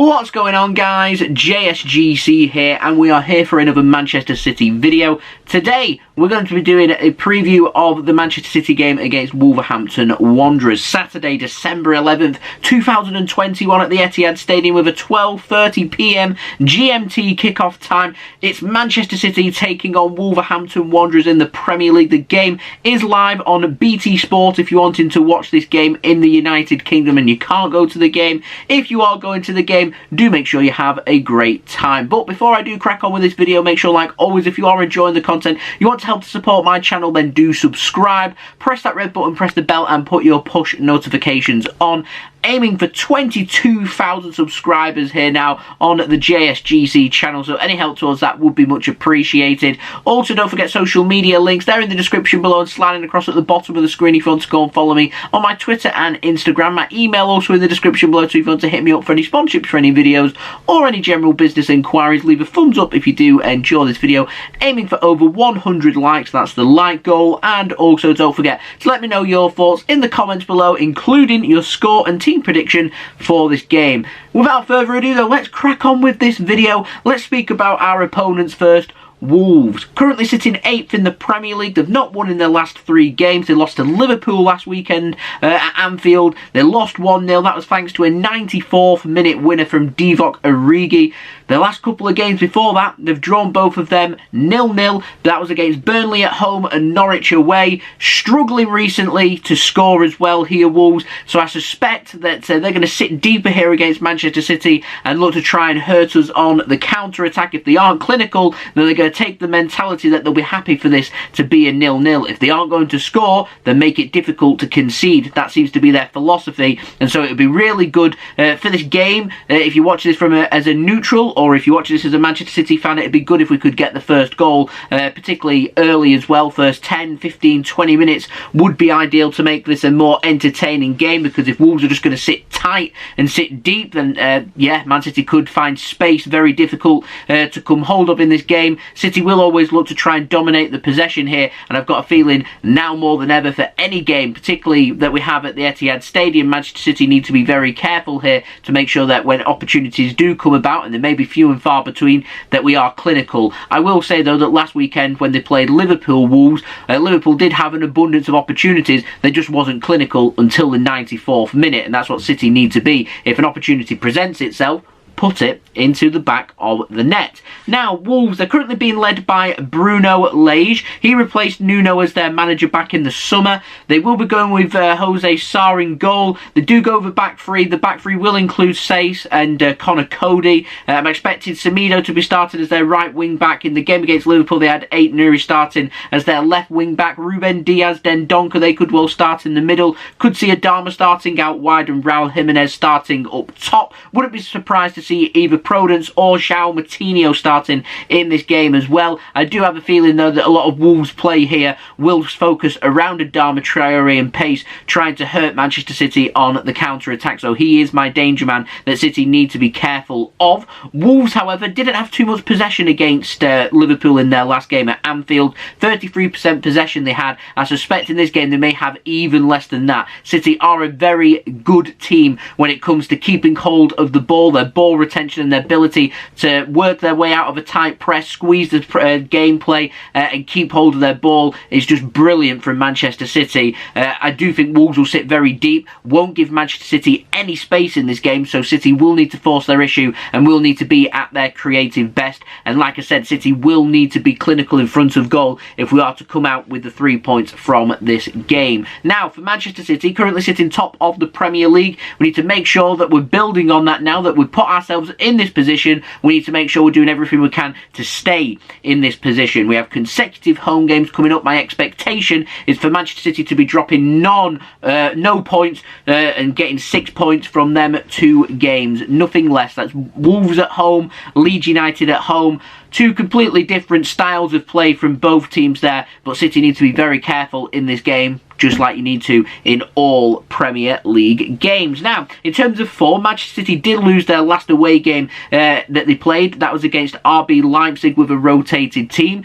What's going on, guys? JSGC here, and we are here for another Manchester City video. Today we're going to be doing a preview of the Manchester City game against Wolverhampton Wanderers, Saturday December 11th 2021 at the Etihad Stadium with a 12:30 PM GMT kickoff time. It's Manchester City taking on Wolverhampton Wanderers in the Premier League. The game is live on BT Sport if you're wanting to watch this game in the United Kingdom and you can't go to the game. If you are going to the game, do make sure you have a great time. But before I do crack on with this video, make sure, like always, if you are enjoying the content, you want to help to support my channel, then do subscribe, press that red button, press the bell, and put your push notifications on. Aiming for 22,000 subscribers here now on the JSGC channel, so any help towards that would be much appreciated. Also, don't forget social media links, they're in the description below and sliding across at the bottom of the screen if you want to go and follow me on my Twitter and Instagram. My email also in the description below too if you want to hit me up for any sponsorships for any videos or any general business inquiries. Leave a thumbs up if you do enjoy this video. Aiming for over 100 likes, that's the like goal. And also don't forget to let me know your thoughts in the comments below, including your score and team prediction for this game. Without further ado though, let's crack on with this video. Let's speak about our opponents first. Wolves, currently sitting 8th in the Premier League. They've not won in their last 3 games. They lost to Liverpool last weekend at Anfield. They lost 1-0. That was thanks to a 94th minute winner from Divock Origi. Their last couple of games before that, they've drawn both of them 0-0. That was against Burnley at home and Norwich away. Struggling recently to score as well here, Wolves. So I suspect that they're going to sit deeper here against Manchester City and look to try and hurt us on the counter-attack. If they aren't clinical, then they're going to take the mentality that they'll be happy for this to be a 0-0. If they aren't going to score, then make it difficult to concede. That seems to be their philosophy, and so it would be really good for this game. If you watch this from as a neutral, or if you watch this as a Manchester City fan, it'd be good if we could get the first goal, particularly early as well. First 10, 15, 20 minutes would be ideal to make this a more entertaining game, because if Wolves are just going to sit tight and sit deep, then yeah, Man City could find space very difficult to come hold up in this game. City will always look to try and dominate the possession here, and I've got a feeling now more than ever for any game, particularly that we have at the Etihad Stadium, Manchester City need to be very careful here to make sure that when opportunities do come about, and they may be few and far between, that we are clinical. I will say though that last weekend when they played Liverpool Wolves, Liverpool did have an abundance of opportunities. They just wasn't clinical until the 94th minute, and that's what City need to be. If an opportunity presents itself, put it into the back of the net. Now, Wolves, they're currently being led by Bruno Lage. He replaced Nuno as their manager back in the summer. They will be going with Jose Sarr in goal. They do go over back three. The back three will include Sace and Connor Cody. I'm expecting Semedo to be started as their right wing back. In the game against Liverpool, they had Ait-Nouri starting as their left wing back. Ruben Diaz, Dendonka, they could well start in the middle. Could see Adama starting out wide and Raul Jimenez starting up top. Wouldn't be surprised to see either Prudence or Joao Moutinho starting in this game as well. I do have a feeling though that a lot of Wolves play here will focus around Adama Traore and pace, trying to hurt Manchester City on the counter-attack. So he is my danger man that City need to be careful of. Wolves, however, didn't have too much possession against Liverpool in their last game at Anfield. 33% possession they had. I suspect in this game they may have even less than that. City are a very good team when it comes to keeping hold of the ball. Their ball retention and their ability to work their way out of a tight press, squeeze the gameplay and keep hold of their ball is just brilliant from Manchester City. I do think Wolves will sit very deep, won't give Manchester City any space in this game, so City will need to force their issue and will need to be at their creative best. And like I said, City will need to be clinical in front of goal if we are to come out with the 3 points from this game. Now, for Manchester City, currently sitting top of the Premier League, we need to make sure that we're building on that now that we've put ourselves in this position. We need to make sure we're doing everything we can to stay in this position. We have consecutive home games coming up. My expectation is for Manchester City to be dropping no points and getting 6 points from them 2 games, nothing less. That's Wolves at home, Leeds United at home. 2 completely different styles of play from both teams there, but City need to be very careful in this game, just like you need to in all Premier League games. Now, in terms of form, Manchester City did lose their last away game that they played. That was against RB Leipzig with a rotated team.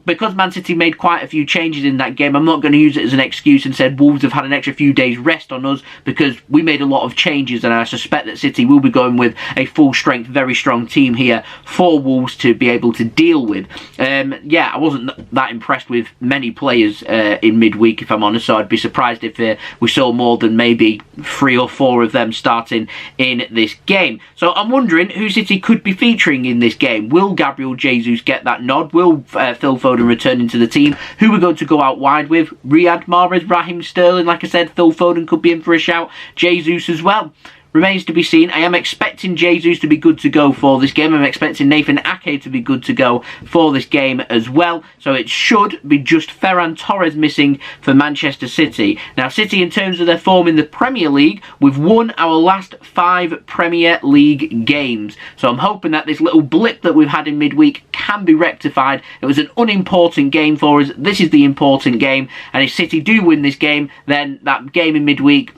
because Man City made quite a few changes in that game, I'm not going to use it as an excuse and said Wolves have had an extra few days rest on us, because we made a lot of changes, and I suspect that City will be going with a full-strength, very strong team here for Wolves to be able to deal with. Yeah, I wasn't that impressed with many players in midweek, if I'm honest, so I'd be surprised if we saw more than maybe 3 or 4 of them starting in this game. So I'm wondering who City could be featuring in this game. Will Gabriel Jesus get that nod? Will Phil Foden return into the team? Who we're going to go out wide with? Riyad, Mahrez, Raheem, Sterling. Like I said, Phil Foden could be in for a shout. Jesus as well. Remains to be seen. I am expecting Jesus to be good to go for this game. I'm expecting Nathan Ake to be good to go for this game as well. So it should be just Ferran Torres missing for Manchester City. Now, City, in terms of their form in the Premier League, we've won our last 5 Premier League games. So I'm hoping that this little blip that we've had in midweek can be rectified. It was an unimportant game for us. This is the important game. And if City do win this game, then that game in midweek,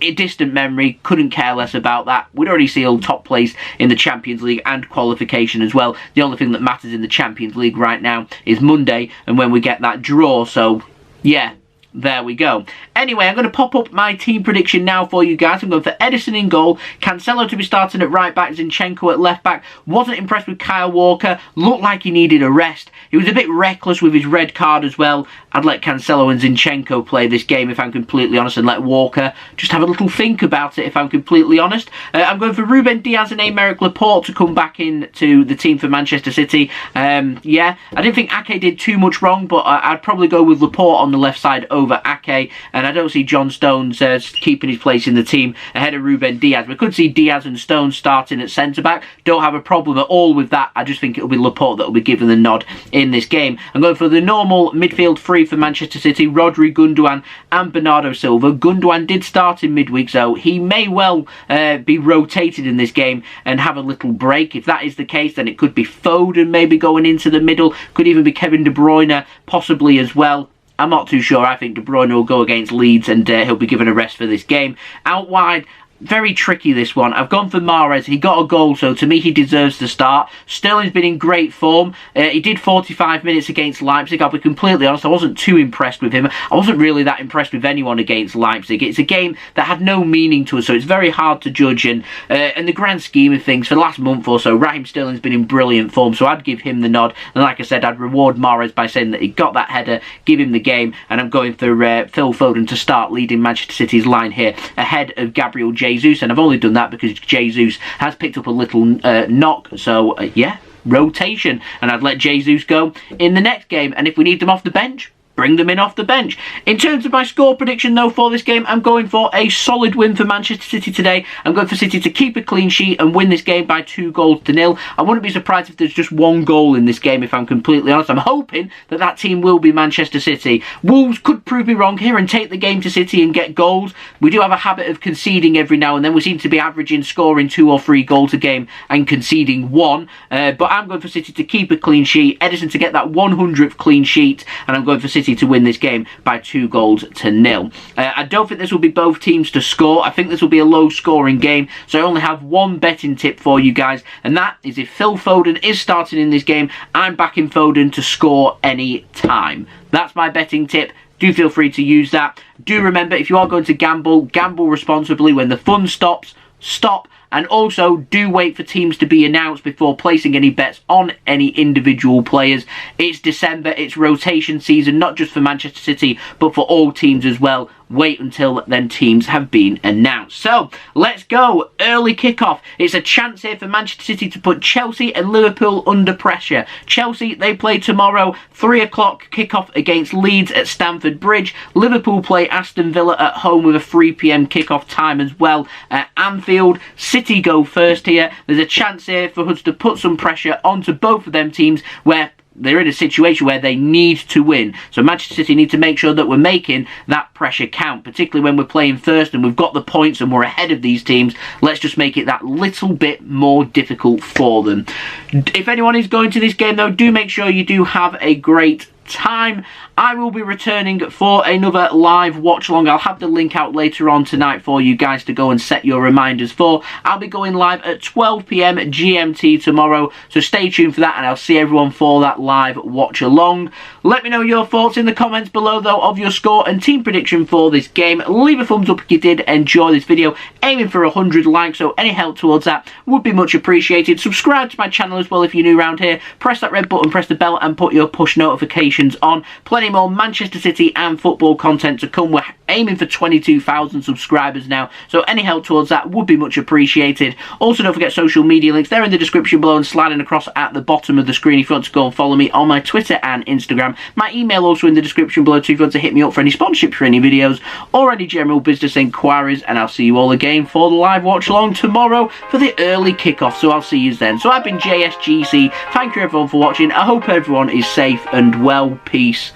a distant memory, couldn't care less about that. We'd already sealed top place in the Champions League and qualification as well. The only thing that matters in the Champions League right now is Monday and when we get that draw. So, yeah. There we go. Anyway, I'm going to pop up my team prediction now for you guys. I'm going for Ederson in goal, Cancelo to be starting at right back, Zinchenko at left back. Wasn't impressed with Kyle Walker. Looked like he needed a rest. He was a bit reckless with his red card as well. I'd let Cancelo and Zinchenko play this game if I'm completely honest, and let Walker just have a little think about it if I'm completely honest. I'm going for Ruben, Diaz and Aymeric Laporte to come back into the team for Manchester City. Yeah, I didn't think Ake did too much wrong, but I'd probably go with Laporte on the left side over Ake, and I don't see John Stones keeping his place in the team ahead of Ruben Diaz. We could see Diaz and Stones starting at centre-back. Don't have a problem at all with that. I just think it'll be Laporte that will be given the nod in this game. I'm going for the normal midfield three for Manchester City, Rodri, Gundogan and Bernardo Silva. Gundogan did start in midweek, so he may well be rotated in this game and have a little break. If that is the case, then it could be Foden maybe going into the middle. Could even be Kevin De Bruyne possibly as well. I'm not too sure. I think De Bruyne will go against Leeds and he'll be given a rest for this game. Out wide, very tricky this one. I've gone for Mahrez. He got a goal, so to me he deserves to start. Sterling's been in great form. He did 45 minutes against Leipzig. I'll be completely honest, I wasn't too impressed with him. I wasn't really that impressed with anyone against Leipzig. It's a game that had no meaning to us, so it's very hard to judge. And in the grand scheme of things, for the last month or so, Raheem Sterling's been in brilliant form, so I'd give him the nod. And like I said, I'd reward Mahrez by saying that he got that header, give him the game, and I'm going for Phil Foden to start leading Manchester City's line here ahead of Gabriel Jesus, and I've only done that because Jesus has picked up a little knock, so yeah, rotation, and I'd let Jesus go in the next game, and if we need them off the bench, bring them in off the bench. In terms of my score prediction, though, for this game, I'm going for a solid win for Manchester City today. I'm going for City to keep a clean sheet and win this game by 2-0. I wouldn't be surprised if there's just 1 goal in this game, if I'm completely honest. I'm hoping that that team will be Manchester City. Wolves could prove me wrong here and take the game to City and get goals. We do have a habit of conceding every now and then. We seem to be averaging scoring 2 or 3 goals a game and conceding 1. But I'm going for City to keep a clean sheet, Ederson to get that 100th clean sheet, and I'm going for City to win this game by 2-0. I don't think this will be both teams to score. I think this will be a low scoring game, so I only have one betting tip for you guys, and that is if Phil Foden is starting in this game, I'm backing Foden to score any time. That's my betting tip. Do feel free to use that. Do remember, if you are going to gamble, gamble responsibly. When the fun stops, stop. And also, do wait for teams to be announced before placing any bets on any individual players. It's December, it's rotation season, not just for Manchester City, but for all teams as well. Wait until then teams have been announced. So, let's go. Early kickoff. It's a chance here for Manchester City to put Chelsea and Liverpool under pressure. Chelsea, they play tomorrow, 3 o'clock kickoff against Leeds at Stamford Bridge. Liverpool play Aston Villa at home with a 3 p.m. kickoff time as well at Anfield. City go first here. There's a chance here for us to put some pressure onto both of them teams where they're in a situation where they need to win. So Manchester City need to make sure that we're making that pressure count, particularly when we're playing first and we've got the points and we're ahead of these teams. Let's just make it that little bit more difficult for them. If anyone is going to this game, though, do make sure you do have a great time. I will be returning for another live watch along. I'll have the link out later on tonight for you guys to go and set your reminders for. I'll be going live at 12 PM GMT tomorrow, so stay tuned for that, and I'll see everyone for that live watch along. Let me know your thoughts in the comments below though of your score and team prediction for this game. Leave a thumbs up if you did enjoy this video, aiming for 100 likes, so any help towards that would be much appreciated. Subscribe to my channel as well if you're new around here. Press that red button, press the bell, and put your push notifications on. Plenty more Manchester City and football content to come. We're aiming for 22,000 subscribers now, so any help towards that would be much appreciated. Also, don't forget social media links. They're in the description below and sliding across at the bottom of the screen if you want to go and follow me on my Twitter and Instagram. My email also in the description below too if you want to hit me up for any sponsorship for any videos or any general business inquiries, and I'll see you all again for the live watch along tomorrow for the early kickoff, so I'll see you then. So I've been JSGC. Thank you everyone for watching. I hope everyone is safe and well. Peace.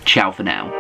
Ciao for now.